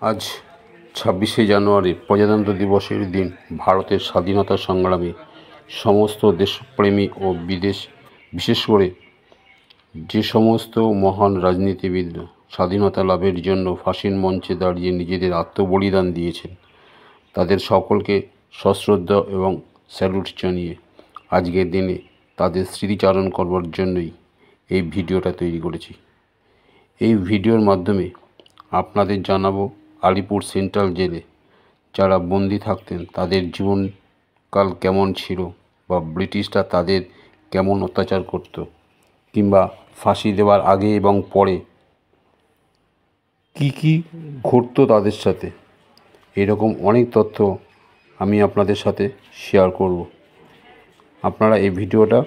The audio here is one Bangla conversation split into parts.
আজ ২৬শে জানুয়ারি প্রজাতন্ত্র দিবসের দিন ভারতের স্বাধীনতা সংগ্রামে সমস্ত দেশপ্রেমী ও বিশেষ করে যে সমস্ত মহান রাজনীতিবিদরা স্বাধীনতা লাভের জন্য ফাঁসির মঞ্চে দাঁড়িয়ে নিজেদের আত্মবলিদান দিয়েছেন, তাদের সকলকে সশ্রদ্ধা এবং স্যালুট জানিয়ে আজকের দিনে তাদের স্মৃতিচারণ করবার জন্যই এই ভিডিওটা তৈরি করেছি। এই ভিডিওর মাধ্যমে আপনাদের জানাবো আলিপুর সেন্ট্রাল জেলে যারা বন্দি থাকতেন তাদের জীবনকাল কেমন ছিল, বা ব্রিটিশরা তাদের কেমন অত্যাচার করত, কিংবা ফাঁসি দেওয়ার আগে এবং পরে কি ঘটতো তাদের সাথে। এরকম অনেক তথ্য আমি আপনাদের সাথে শেয়ার করব। আপনারা এই ভিডিওটা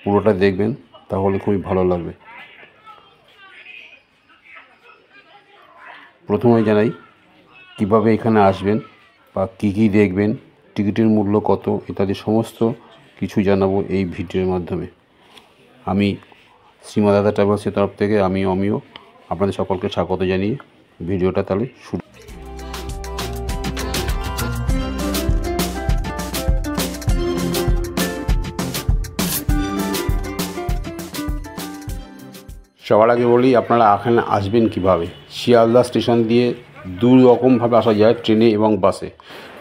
পুরোটা দেখবেন, তাহলে খুবই ভালো লাগবে। প্রথমে জানাই কিভাবে এখানে আসবেন বা কী দেখবেন, টিকিটের মূল্য কত ইত্যাদি সমস্ত কিছু জানাবো এই ভিডিওর মাধ্যমে। আমি শ্রীমা দাদা ট্রাভেলসের তরফ থেকে আমি অমিয় আপনাদের সকলকে স্বাগত জানিয়ে ভিডিওটা তাহলে শুরু। সবার আগে বলি আপনারা এখানে আসবেন কিভাবে। শিয়ালদা স্টেশন দিয়ে দু রকমভাবে আসা যায়, ট্রেনে এবং বাসে।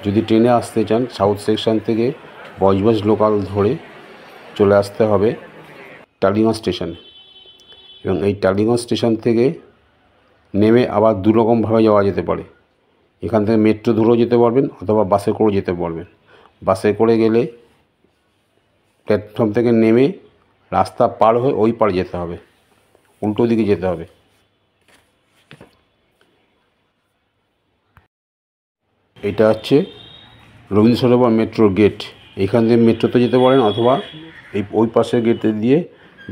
যদি ট্রেনে আসতে চান সাউথ সেকশন থেকে বজবজ লোকাল ধরে চলে আসতে হবে টালিগঞ্জ স্টেশনে, এবং এই টালিগঞ্জ স্টেশন থেকে নেমে আবার দু রকমভাবে যাওয়া যেতে পারে। এখান থেকে মেট্রো ধরেও যেতে পারবেন অথবা বাসে করেও যেতে পারবেন। বাসে করে গেলে প্ল্যাটফর্ম থেকে নেমে রাস্তা পার হয়ে ওই পারে যেতে হবে, উল্টো দিকে যেতে হবে। এটা হচ্ছে রবীন্দ্র সরোবর মেট্রোর গেট। এইখান থেকে মেট্রোতে যেতে পারেন অথবা ওই পাশের গেটে দিয়ে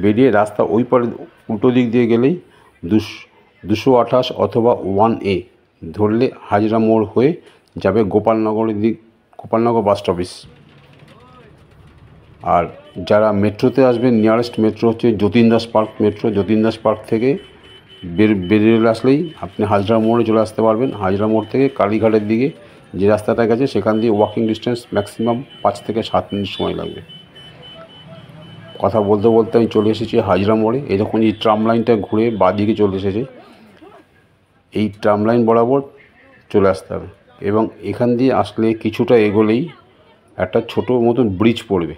বেরিয়ে রাস্তা ওই পারে উল্টো দিক দিয়ে গেলেই 228 অথবা 1A ধরলে হাজরা মোড় হয়ে যাবে গোপালনগর বাস স্টপেজ। আর যারা মেট্রোতে আসবেন, নিয়ারেস্ট মেট্রো হচ্ছে Jatin Das park metro. Jatin Das park থেকে বেরিয়ে আসলেই আপনি হাজরা মোড়ে চলে আসতে পারবেন। হাজরা মোড় থেকে কালীঘাটের দিকে যে রাস্তাটা গেছে সেখান দিয়ে ওয়াকিং ডিস্টেন্স ম্যাক্সিমাম 5 থেকে 7 মিনিট সময় লাগবে। কথা বলতে বলতে আমি চলে এসেছি হাজরা মোড়ে। এই যখন এই ট্রাম লাইনটা ঘুরে বাঁদিকে চলে এসেছে, এই ট্রাম লাইন বরাবর চলে আসতে হবে, এবং এখান দিয়ে আসলে কিছুটা এগোলেই একটা ছোটো মতন ব্রিজ পড়বে।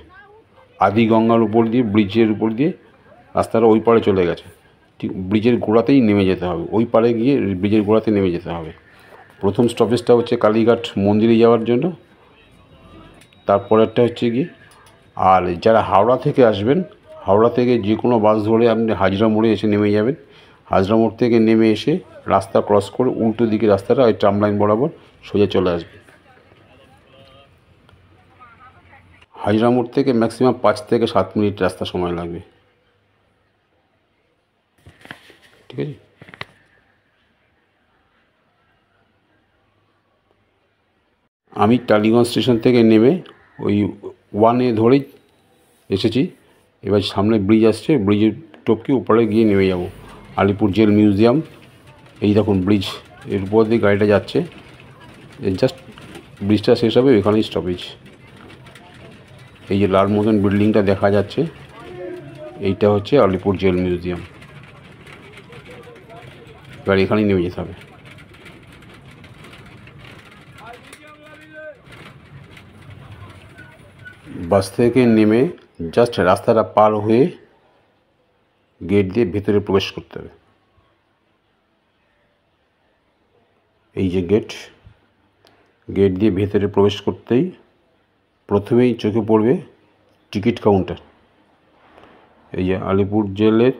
আদি গঙ্গার উপর দিয়ে, ব্রিজের উপর দিয়ে রাস্তাটা ওই পারে চলে গেছে। ঠিক ব্রিজের গোড়াতেই নেমে যেতে হবে, ওই পারে গিয়ে ব্রিজের গোড়াতে নেমে যেতে হবে। প্রথম স্টপেজটা হচ্ছে কালীঘাট মন্দিরে যাওয়ার জন্য, তারপরেরটা হচ্ছে গিয়ে। আর যারা হাওড়া থেকে আসবেন, হাওড়া থেকে যে কোনো বাস ধরে আপনি হাজরা মোড়ে এসে নেমে যাবেন। হাজরা মোড় থেকে নেমে এসে রাস্তা ক্রস করে উল্টো দিকে রাস্তাটা ওই ট্রাম লাইন বরাবর সোজা চলে আসবে। হাজরা মোড় থেকে ম্যাক্সিমাম 5 থেকে 7 মিনিট রাস্তা সময় লাগবে। ঠিক আছে। আমি টালিগঞ্জ স্টেশন থেকে নেমে ওই 1A ধরেই এসেছি। এবার সামনে ব্রিজ আসছে, ব্রিজের টপকে উপরে গিয়ে নেমে যাব আলিপুর জেল মিউজিয়াম। এই দেখুন ব্রিজ, এর উপর দিয়ে গাড়িটা যাচ্ছে। জাস্ট ব্রিজটা শেষ হবে, এখানেই স্টপেজ। এই যে লাল মতন বিল্ডিংটা দেখা যাচ্ছে, এইটা হচ্ছে আলিপুর জেল মিউজিয়াম। এবার এখানেই নেমে যেতে হবে। বাস থেকে নেমে জাস্ট রাস্তাটা পার হয়ে গেট দিয়ে ভেতরে প্রবেশ করতে হবে। এই যে গেট দিয়ে ভেতরে প্রবেশ করতেই প্রথমেই চোখে পড়বে টিকিট কাউন্টার। এই যে আলিপুর জেলের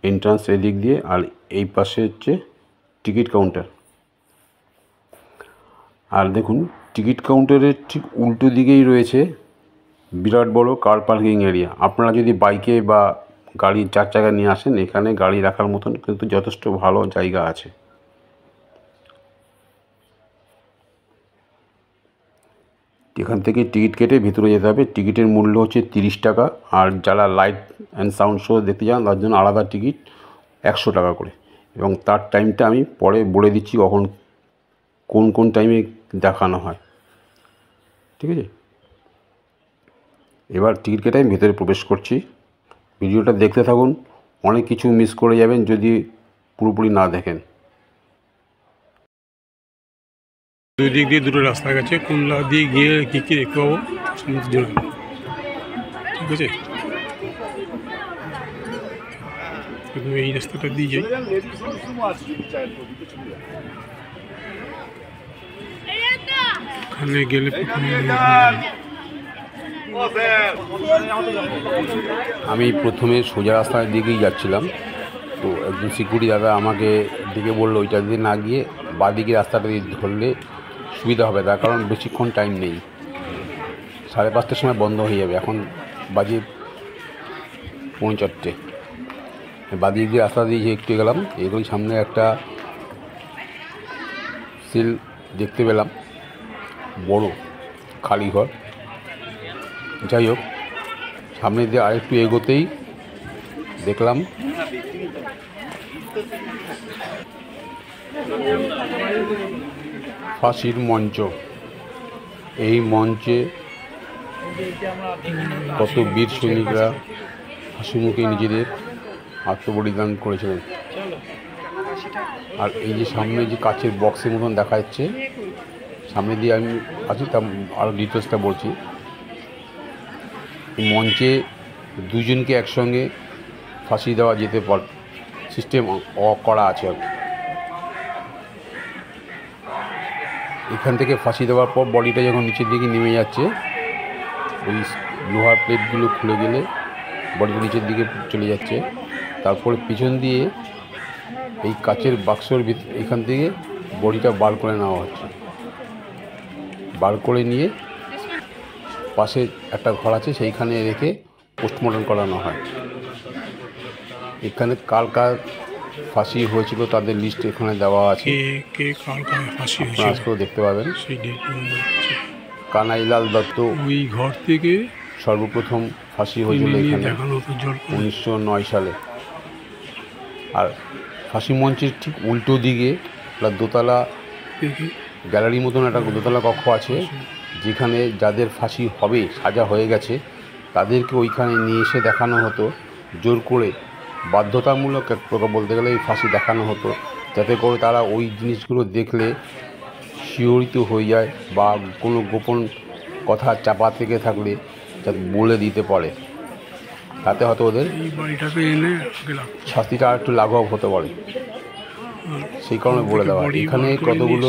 এন্ট্রান্স এদিক দিয়ে, আর এই পাশে হচ্ছে টিকিট কাউন্টার। আর দেখুন টিকিট কাউন্টারের ঠিক উল্টো দিকেই রয়েছে বিরাট বড় কার পার্কিং এরিয়া। আপনারা যদি বাইকে বা গাড়ি 4 চাকা নিয়ে আসেন, এখানে গাড়ি রাখার মতন কিন্তু যথেষ্ট ভালো জায়গা আছে। এখান থেকে টিকিট কেটে ভিতরে যেতে হবে। টিকিটের মূল্য হচ্ছে 30 টাকা। আর যারা লাইট অ্যান্ড সাউন্ড শো দেখতে যান তার জন্য আলাদা টিকিট 100 টাকা করে। এবং তার টাইমটা আমি পরে বলে দিচ্ছি কখন কোন কোন টাইমে দেখানো হয়। ঠিক আছে, এবার টিকিট কেটে আমি ভেতরে প্রবেশ করছি। ভিডিওটা দেখতে থাকুন, অনেক কিছু মিস করে যাবেন যদি পুরোপুরি না দেখেন। দুই দিক দিয়ে দুটো রাস্তা গেছে, কোন দিয়ে গিয়ে কী কী দেখতে পাবো সমস্ত জানাবো। ঠিক আছে, এই রাস্তাটা দিয়ে যাই। ওখানে গেলে আমি প্রথমে সোজা রাস্তার দিকেই যাচ্ছিলাম, তো একজন সিকিউরিটি দাদা আমাকে দিকে বললো ওইটা দিয়ে না গিয়ে বাঁদিকে রাস্তাটা দিয়ে ধরলে সুবিধা হবে, তার কারণ বেশিক্ষণ টাইম নেই, 5:30টার সময় বন্ধ হয়ে যাবে। এখন বাজে 4:45। বাঁদিক দিয়ে রাস্তা দিয়ে একটু গেলাম, এগুলোই সামনে একটা সিল দেখতে পেলাম, বড় খালি ঘর। যাই হোক, সামনে দিয়ে আরেকটু এগোতেই দেখলাম ফাঁসির মঞ্চ। এই মঞ্চে কত বীর সৈনিকরা ফাঁসি মুখে নিজেদের আত্মবলিদান করেছিলেন। আর এই যে সামনে যে কাচের বক্সের মতন দেখা যাচ্ছে, সামনে দিয়ে আমি আছি, তা আরও ডিটেলসটা বলছি। মঞ্চে দুজনকে একসঙ্গে ফাঁসি দেওয়া যেতে পারে, সিস্টেম করা আছে। এখান থেকে ফাঁসি দেওয়ার পর বডিটা যখন নিচের দিকে নেমে যাচ্ছে, ওই লোহার প্লেটগুলো খুলে গেলে বডিটা নিচের দিকে চলে যাচ্ছে। তারপরে পিছন দিয়ে এই কাচের বাক্সর এখান থেকে বডিটা বার করে নেওয়া হচ্ছে। বার করে নিয়ে পাশে একটা ঘর আছে, সেইখানে রেখে পোস্টমর্টম করানো হয়। এখানে কার কার ফাঁসি হয়েছিল তাদের লিস্ট এখানে দেওয়া আছে, আজকেও দেখতে পাবেন। কানাইলাল দত্ত ওই ঘর থেকে সর্বপ্রথম ফাঁসি হয়েছিল এখানে 1909 সালে। আর ফাঁসি মঞ্চের ঠিক উল্টো দিকে দোতলা গ্যালারি মতন একটা দোতলা কক্ষ আছে, যেখানে যাদের ফাঁসি হবে, সাজা হয়ে গেছে, তাদেরকে ওইখানে নিয়ে এসে দেখানো হতো। জোর করে বাধ্যতামূলক এক প্রকার বলতে গেলে এই ফাঁসি দেখানো হতো, যাতে করে তারা ওই জিনিসগুলো দেখলে শিহরিত হয়ে যায়, বা কোনো গোপন কথা চাপা থেকে থাকলে যাতে বলে দিতে পারে, তাতে হয়তো ওদের শাস্তিটা আর একটু লাঘব হতে পারে। সেই কারণে বলে দেওয়া। এখানে কতগুলো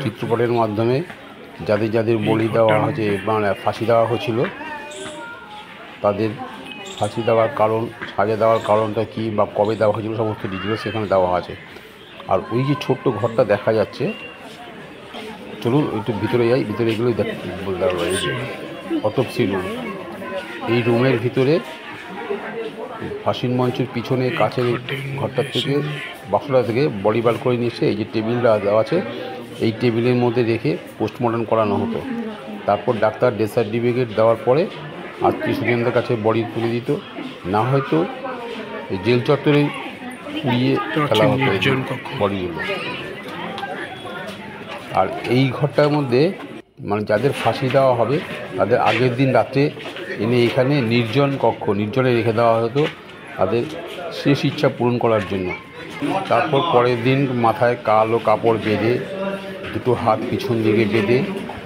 চিত্রপটের মাধ্যমে যাদের যাদের বলি দেওয়া হয়েছে, মানে ফাঁসি দেওয়া হয়েছিল, তাদের ফাঁসি দেওয়ার কারণ, সাজা দেওয়ার কারণটা কী বা কবে দেওয়া হয়েছিল, সমস্ত ডিটেলস সেখানে দেওয়া আছে। আর ওই যে ছোট্ট ঘরটা দেখা যাচ্ছে, চলুন একটু ভিতরে যাই। ভিতরে এগুলোই বলতে পারবো। এই যে অটোপসি রুম, এই রুমের ভিতরে ফাঁসির মঞ্চের পিছনে কাছের ঘরটার থেকে, বাক্সটা থেকে বডি বার করে নিয়ে এসে এই যে টেবিলটা দেওয়া আছে, এই টেবিলের মধ্যে রেখে পোস্টমর্টম করানো হতো। তারপর ডাক্তার ডেথ সার্টিফিকেট দেওয়ার পরে আত্মীয় স্বজনদের কাছে বডি তুলে দিত, না হয়তো এই জেল চত্বরে পুড়িয়ে ফেলা হতো বডিগুলো। আর এই ঘরটার মধ্যে মানে যাদের ফাঁসি দেওয়া হবে তাদের আগের দিন রাত্রে এনে এখানে নির্জনে রেখে দেওয়া হতো, তাদের শেষ ইচ্ছা পূরণ করার জন্য। তারপর পরের দিন মাথায় কালো কাপড় বেঁধে, দুটো হাত পিছন দিকে বেঁধে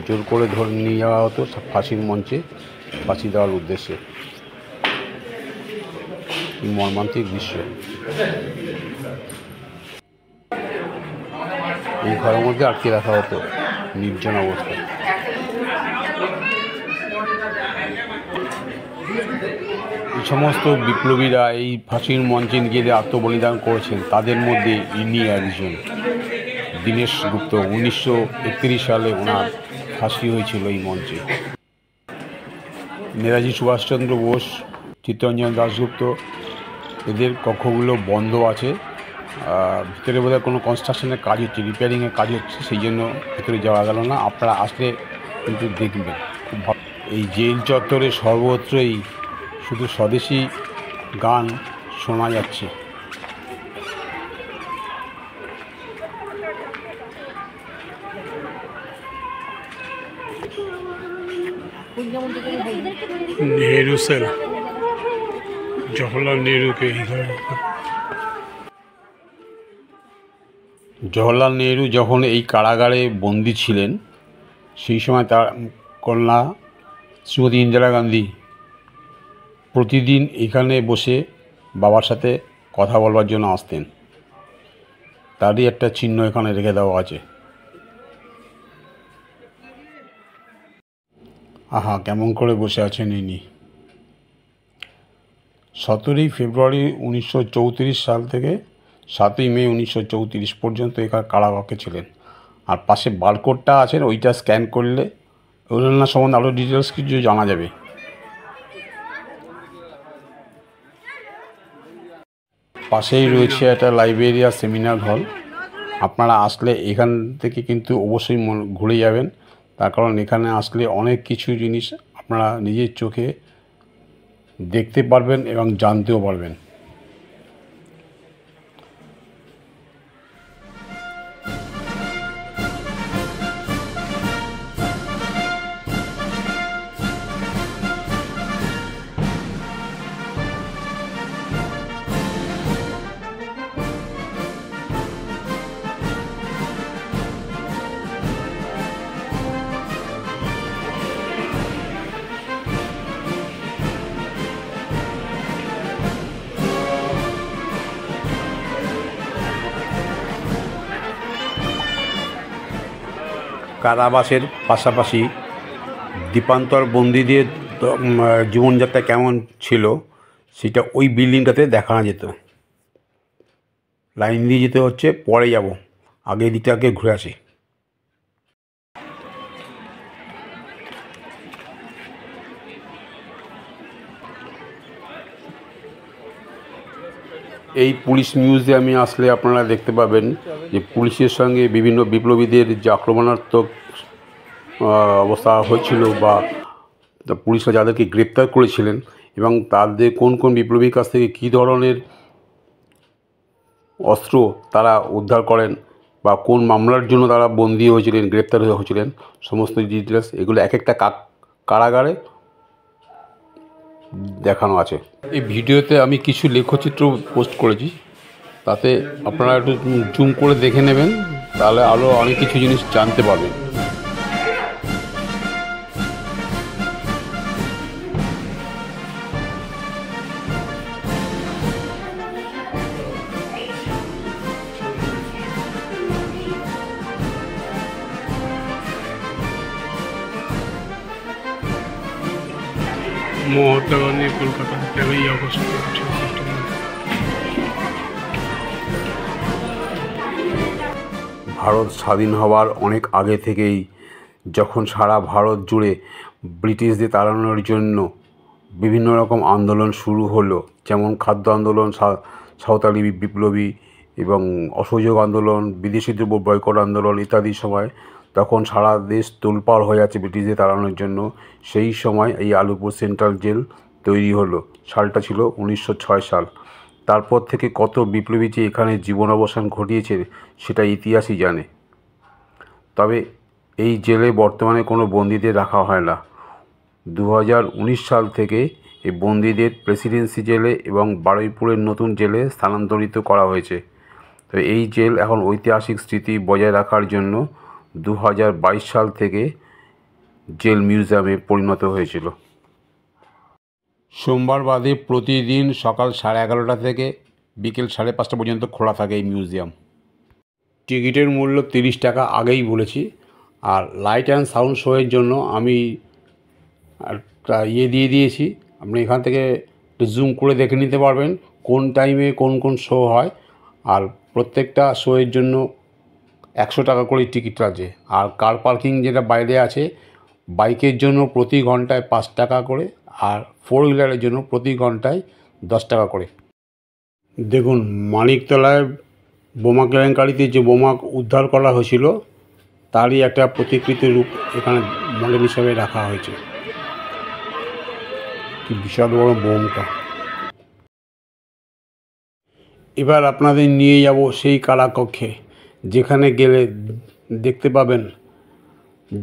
জোর করে ধরে নিয়ে যাওয়া হতো ফাঁসির মঞ্চে ফাঁসি দেওয়ার উদ্দেশ্যে। মর্মান্তিক দৃশ্য। এই ঘরের মধ্যে আটকে রাখা হতো নির্জন অবস্থায়। এই সমস্ত বিপ্লবীরা এই ফাঁসির মঞ্চে নিজেদের আত্মবলিদান করেছেন, তাদের মধ্যে ইনি একজন। দীনেশ গুপ্ত, 1931 সালে ওনার ফাঁসি হয়েছিল এই মঞ্চে। নেতাজি সুভাষচন্দ্র বোস, চিত্তরঞ্জন দাশগুপ্ত, এদের কক্ষগুলো বন্ধ আছে। ভিতরে বোধহয় কোনো কনস্ট্রাকশনের কাজ হচ্ছে, রিপেয়ারিংয়ের কাজ হচ্ছে, সেই জন্য ভিতরে যাওয়া গেল না। আপনারা আসলে কিন্তু দেখবেন খুব ভালো। এই জেল চত্বরে সর্বত্রই শুধু স্বদেশি গান শোনা যাচ্ছে। नेहरू सेल जवाहरलाल नेहरू के इधर জওহরলাল নেহরু যখন এই কারাগারে বন্দী ছিলেন সেই সময় তার কন্যা শ্রীমতী ইন্দিরা গান্ধী প্রতিদিন এখানে বসে বাবার সাথে কথা বলবার জন্য আসতেন। তারই একটা চিহ্ন এখানে রেখে দেওয়া আছে। আহা, কেমন করে বসে আছেন ইনি। 17ই ফেব্রুয়ারি 1934 সাল থেকে 7ই মে 1934 পর্যন্ত এখানে কারাবাসে ছিলেন। আর পাশে বারকোডটা আছে, ওইটা স্ক্যান করলে ওনার সম্বন্ধে আরও ডিটেলস কিছু জানা যাবে। পাশেই রয়েছে একটা লাইব্রেরি আর সেমিনার হল। আপনারা আসলে এখান থেকে কিন্তু অবশ্যই ঘুরে যাবেন, তার কারণ এখানে আসলে অনেক কিছু জিনিস আপনারা নিজের চোখে দেখতে পারবেন এবং জানতেও পারবেন। কারাবাসের পাশাপাশি দ্বীপান্তর বন্দীদের জীবনযাত্রা কেমন ছিল সেটা ওই বিল্ডিংটাতে দেখানো যেত। লাইন দিয়ে যেতে হচ্ছে, পরে যাব, আগে দিকটাকে ঘুরে আসি। এই পুলিশ মিউজিয়ামে আসলে আপনারা দেখতে পাবেন যে পুলিশের সঙ্গে বিভিন্ন বিপ্লবীদের যে আক্রমণাত্মক অবস্থা হয়েছিল বা পুলিশরা যাদেরকে গ্রেপ্তার করেছিলেন এবং তাদের কোন কোন বিপ্লবীর কাছ থেকে কী ধরনের অস্ত্র তারা উদ্ধার করেন বা কোন মামলার জন্য তারা বন্দী হয়েছিলেন, গ্রেপ্তার হয়েছিলেন, সমস্ত ডিটেলস এগুলো এক একটা কারাগারে দেখানো আছে। এই ভিডিওতে আমি কিছু লেখচিত্র পোস্ট করেছি, তাতে আপনারা একটু জুম করে দেখে নেবেন, তাহলে আরও অনেক কিছু জিনিস জানতে পারবেন। মহাত্মা গান্ধী কলকাতা 13ই আগস্ট 1956। ভারত স্বাধীন হওয়ার অনেক আগে থেকেই যখন সারা ভারত জুড়ে ব্রিটিশদের তাড়ানোর জন্য বিভিন্ন রকম আন্দোলন শুরু হলো, যেমন খাদ্য আন্দোলন, সাঁওতালি বিপ্লবী এবং অসহযোগ আন্দোলন, বিদেশি দ্রব্য বয়কট আন্দোলন ইত্যাদি সময়, তখন সারা দেশ তোলপাড় হয়ে আছে ব্রিটিশদের তাড়ানোর জন্য। সেই সময় এই আলিপুর সেন্ট্রাল জেল তৈরি হলো। সালটা ছিল 1906 সাল। তারপর থেকে কত বিপ্লবী যে এখানে জীবন অবসান ঘটিয়েছে সেটা ইতিহাসই জানে। তবে এই জেলে বর্তমানে কোনো বন্দীদের রাখা হয় না। 2019 সাল থেকে এই বন্দীদের প্রেসিডেন্সি জেলে এবং বারুইপুরের নতুন জেলে স্থানান্তরিত করা হয়েছে। তো এই জেল এখন ঐতিহাসিক স্মৃতি বজায় রাখার জন্য 2022 সাল থেকে জেল মিউজিয়ামে পরিণত হয়েছিল। সোমবার বাদে প্রতিদিন সকাল 11:30 থেকে বিকেল 5:30 পর্যন্ত খোলা থাকে এই মিউজিয়াম। টিকিটের মূল্য 30 টাকা আগেই বলেছি। আর লাইট অ্যান্ড সাউন্ড শোয়ের জন্য আমি একটা দিয়ে দিয়েছি, আপনি এখান থেকে জুম করে দেখে নিতে পারবেন কোন টাইমে কোন কোন শো হয়। আর প্রত্যেকটা শোয়ের জন্য 100 টাকা করে টিকিট আছে। আর কার পার্কিং যেটা বাইরে আছে, বাইকের জন্য প্রতি ঘন্টায় 5 টাকা করে, আর 4 হুইলারের জন্য প্রতি ঘন্টায় 10 টাকা করে। দেখুন, মানিকতলায় বোমা কেলেঙ্কারিতে যে বোমা উদ্ধার করা হয়েছিল তারই একটা প্রতিকৃতি রূপ এখানে মডেল হিসাবে রাখা হয়েছে। কি বিশাল বড় বোমটা। এবার আপনাদের নিয়ে যাব সেই কারাকক্ষে, যেখানে গেলে দেখতে পাবেন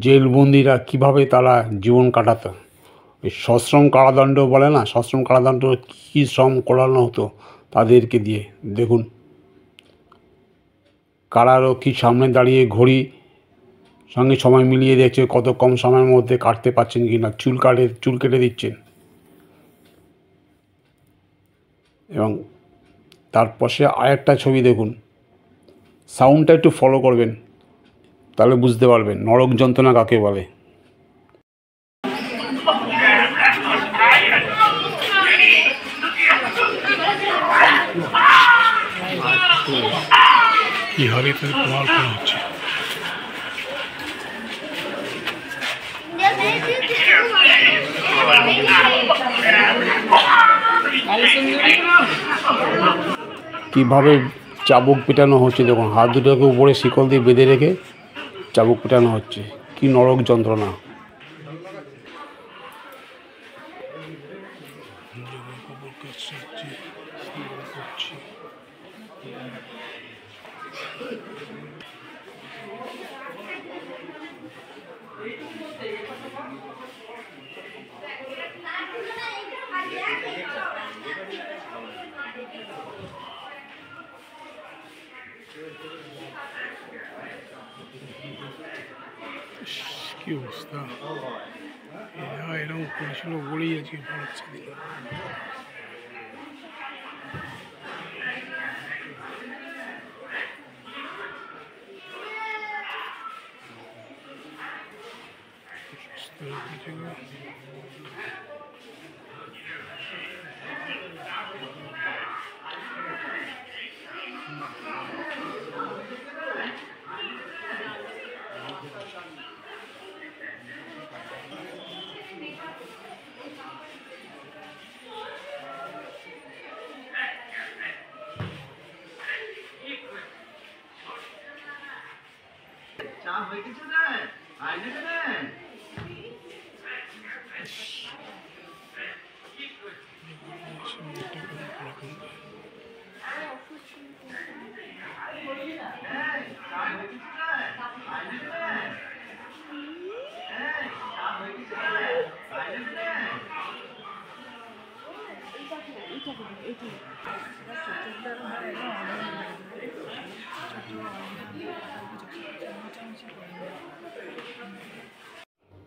জেলবন্দিরা কিভাবে তারা জীবন কাটাতো। ওই সশ্রম কারাদণ্ড বলে না, সশ্রম কারাদণ্ড কী শ্রম করানো হতো তাদেরকে দিয়ে। দেখুন, কারারক্ষীর সামনে দাঁড়িয়ে ঘড়ি সঙ্গে সময় মিলিয়ে দেখছে কত কম সময়ের মধ্যে কাটতে পারছেন কি না, চুল কেটে দিচ্ছেন। এবং তারপর সে আরেকটা ছবি দেখুন, সাউন্ডটা একটু ফলো করবেন, তাহলে বুঝতে পারবেন নরক যন্ত্রণা কাকে বলে। কি হারে তার প্রমাণ করা হচ্ছে। কীভাবে চাবুক পেটানো হচ্ছে দেখুন, হাত দুটোকে উপরে শিকল দিয়ে বেঁধে রেখে চাবুক পেটানো হচ্ছে। কি নরক যন্ত্রণা। কি অবস্থা, এরা এরকম করেছিল বলেই আজকে ভারত স্বাধীন। চা হয়ে গেছে রে, আইনে রে।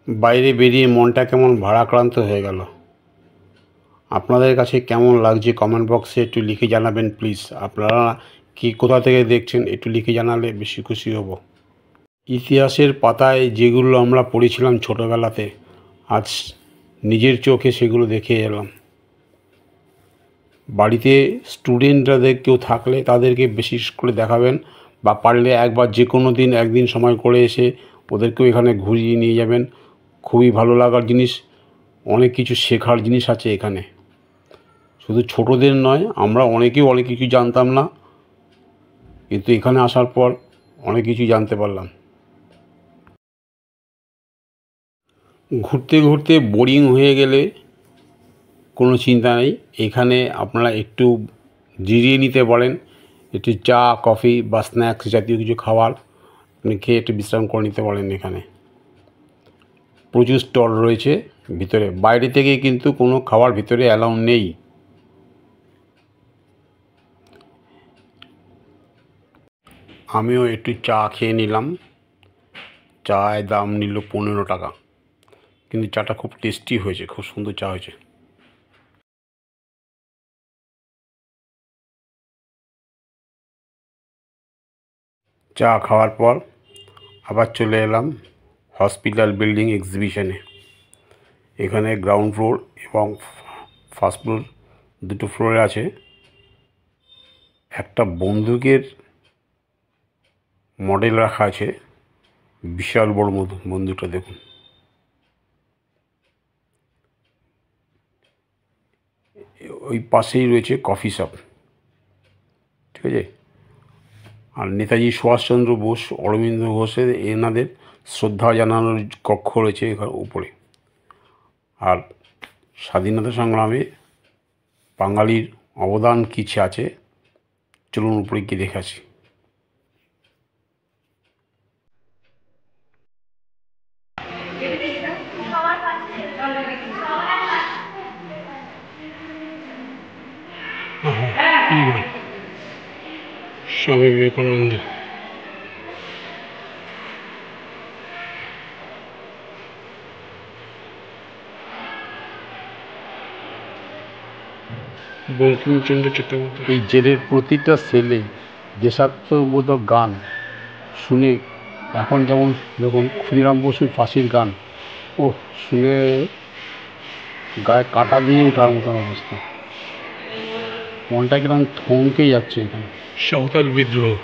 বাইরে বেরিয়ে মনটা কেমন ভারাক্রান্ত হয়ে গেল। আপনাদের কাছে কেমন লাগছে কমেন্ট বক্সে একটু লিখে জানাবেন প্লিজ। আপনারা কি কোথা থেকে দেখছেন একটু লিখে জানালে বেশি খুশি হব। ইতিহাসের পাতায় যেগুলো আমরা পড়েছিলাম ছোটোবেলাতে, আজ নিজের চোখে সেগুলো দেখে এলাম। বাড়িতে স্টুডেন্টরাদের কেউ থাকলে তাদেরকে বিশেষ করে দেখাবেন, বা পারলে একবার যে কোনো দিন একদিন সময় করে এসে ওদেরকেও এখানে ঘুরিয়ে নিয়ে যাবেন। খুবই ভালো লাগার জিনিস, অনেক কিছু শেখার জিনিস আছে এখানে। শুধু ছোটদের নয়, আমরা অনেকেও অনেক কিছু জানতাম না, কিন্তু এখানে আসার পর অনেক কিছু জানতে পারলাম। ঘুরতে ঘুরতে বোরিং হয়ে গেলে কোনো চিন্তা নেই, এখানে আপনারা একটু জিরিয়ে নিতে পারেন। একটু চা কফি বা স্ন্যাক্স জাতীয় কিছু খাবার আপনি খেয়ে একটু বিশ্রাম করে নিতে পারেন। এখানে প্রচুর স্টল রয়েছে ভিতরে, বাইরে থেকে কিন্তু কোনো খাবার ভিতরে অ্যালাউ নেই। আমিও একটু চা খেয়ে নিলাম। চায়ের দাম নিল 15 টাকা, কিন্তু চাটা খুব টেস্টি হয়েছে, খুব সুন্দর চা হয়েছে। চা খাওয়ার পর আবার চলে এলাম হসপিটাল বিল্ডিং এক্সিবিশনে। এখানে গ্রাউন্ড ফ্লোর এবং ফার্স্ট ফ্লোর, দুটো ফ্লোরে আছে। একটা বন্দুকের মডেল রাখা আছে, বিশাল বড় বন্দুকটা দেখুন। ওই পাশেই রয়েছে কফি শপ, ঠিক আছে। আর নেতাজি সুভাষচন্দ্র বোস, অরবিন্দ ঘোষের এনাদের শ্রদ্ধা জানানোর কক্ষ রয়েছে এখানে উপরে। আর স্বাধীনতা সংগ্রামে বাঙালির অবদান কিছু আছে, চলুন উপরে গিয়ে দেখে আসি। কি গান? স্বামী বিবেকানন্দ। বঙ্কিমচন্দ্র চট্টোপাধ্যায়। এই জেলের প্রতিটা সেলে দেশাত্মবোধক গান শুনে, এখন যেমন দেখুন ক্ষুদিরাম বসুর ফাঁসির গান, ও শুনে গায়ে কাঁটা দিয়ে ওঠার মতন অবস্থা, মনটা কিরকম থমকে যাচ্ছে এখানে। সাঁওতাল বিদ্রোহ।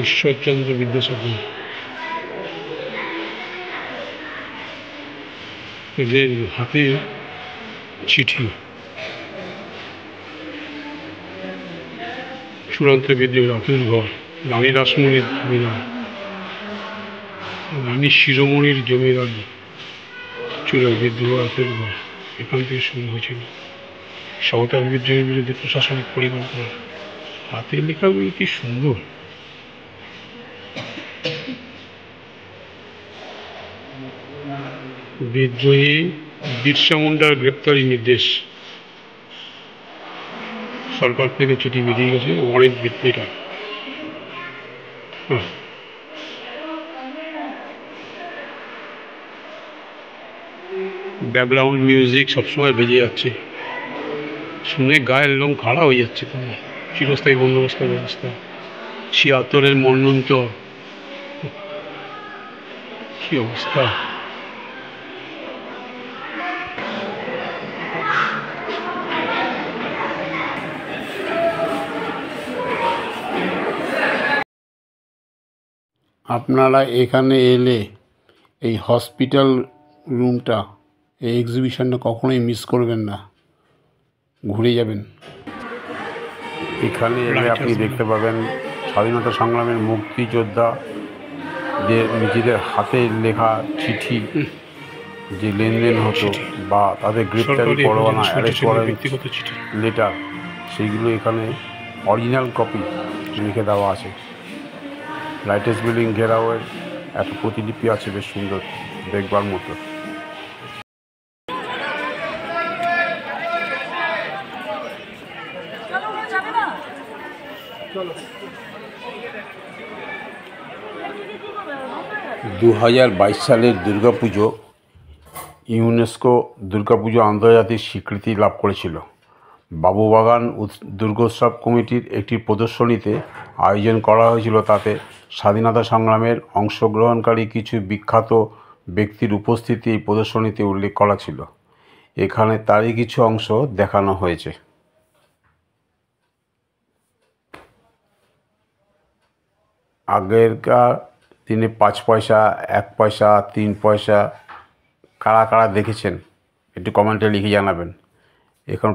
ঈশ্বরচন্দ্র বিদ্যাসাগর। এদের হাতে চিঠি। চূড়ান্ত বিদ্রোহের রাতের ঘর। রানী রাসমণির জমিদার, রানী শিরোমণির জমিদারি, চূড়ান্ত বিদ্রোহ রাতের ঘর, এখান থেকে শুরু হয়েছিল। সাঁওতাল বিদ্রোহের বিরুদ্ধে প্রশাসনিক পরিকল্পনা। হাতের লেখাগুলি কি সুন্দর। বিদ্রোহী বিরসা মুন্ডার গ্রেপ্তারি নির্দেশ। সরকার থেকে চিঠি বেরিয়ে গেছে ওয়ারেন্ট ভিত্তিটা। ব্যাকগ্রাউন্ড মিউজিক সবসময় বেজে যাচ্ছে, শুনে গায়ের লোম খাড়া হয়ে যাচ্ছে। চিরস্থায়ী বন্দোবস্তের ব্যবস্থা। ৭৬-এর মন্বন্তর, কি অবস্থা। আপনারা এখানে এলে এই হসপিটাল রুমটা, এই এক্সিবিশনটা কখনোই মিস করবেন না, ঘুরে যাবেন। এখানে এলে আপনি দেখতে পাবেন স্বাধীনতা সংগ্রামের মুক্তিযোদ্ধা যে নিজেদের হাতে লেখা চিঠি, যে লেনদেন হতো বা তাদের গ্রেপ্তারি পরোয়ানা, অ্যারেস্ট ওয়ারেন্ট লেটার, সেইগুলো এখানে অরিজিনাল কপি লিখে দেওয়া আছে। রাইটার্স বিল্ডিং ঘেরাওয়ের একটা প্রতিলিপি আছে, বেশ সুন্দর, দেখবার মতো। দু 2022 সালের দুর্গাপুজো ইউনেস্কো দুর্গাপুজো আন্তর্জাতিক স্বীকৃতি লাভ করেছিল। বাবুবাগান দুর্গোৎসব কমিটির একটি প্রদর্শনীতে আয়োজন করা হয়েছিল। তাতে স্বাধীনতা সংগ্রামের অংশগ্রহণকারী কিছু বিখ্যাত ব্যক্তির উপস্থিতি এই প্রদর্শনীতে উল্লেখ করা ছিল। এখানে তারই কিছু অংশ দেখানো হয়েছে। আগেরকার দিনে 5 পয়সা, 1 পয়সা, 3 পয়সা কারা কারা দেখেছেন একটু কমেন্টে লিখে জানাবেন। এখন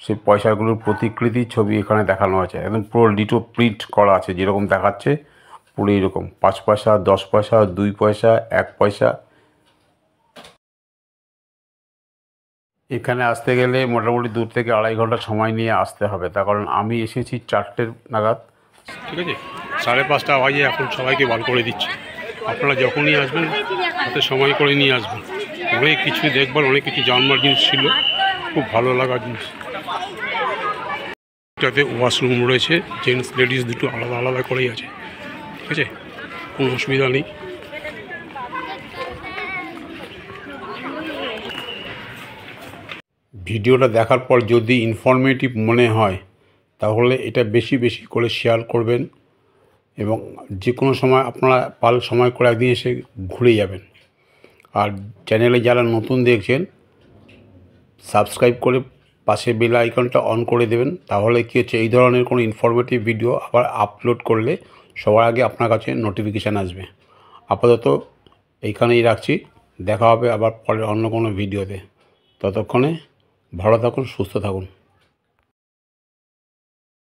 সেই পয়সাগুলোর প্রতিকৃতির ছবি এখানে দেখানো আছে, একদম পুরো ডিটো প্রিন্ট করা আছে, যেরকম দেখাচ্ছে পুরো এইরকম। 5 পয়সা, 10 পয়সা, 2 পয়সা, 1 পয়সা। এখানে আসতে গেলে মোটামুটি 2 থেকে 2.5 ঘন্টা সময় নিয়ে আসতে হবে, তার কারণ আমি এসেছি 4টে নাগাদ। ঠিক আছে, 5:30 বাজে, এখন সবাইকে বার করে দিচ্ছে। আপনারা যখনই আসবেন হাতে সময় করে নিয়ে আসবেন। অনেক কিছু দেখবার, অনেক কিছু জানবার জিনিস ছিল, খুব ভালো লাগার জিনিস। এটাতে ওয়াশরুম রয়েছে, জেন্টস লেডিস দুটো আলাদা আলাদা করেই আছে। ঠিক আছে, কোনো অসুবিধা নেই। ভিডিওটা দেখার পর যদি ইনফরমেটিভ মনে হয় তাহলে এটা বেশি বেশি করে শেয়ার করবেন, এবং যে কোনো সময় আপনারা সময় করে একদিন এসে ঘুরে যাবেন। আর চ্যানেলে যারা নতুন দেখছেন সাবস্ক্রাইব করে পাশে বেল আইকনটা অন করে দেবেন, তাহলে কী হচ্ছে, এই ধরনের কোনো ইনফরমেটিভ ভিডিও আবার আপলোড করলে সবার আগে আপনার কাছে নোটিফিকেশান আসবে। আপাতত এইখানেই রাখছি, দেখা হবে আবার পরে অন্য কোনো ভিডিওতে। ততক্ষণে ভালো থাকুন, সুস্থ থাকুন।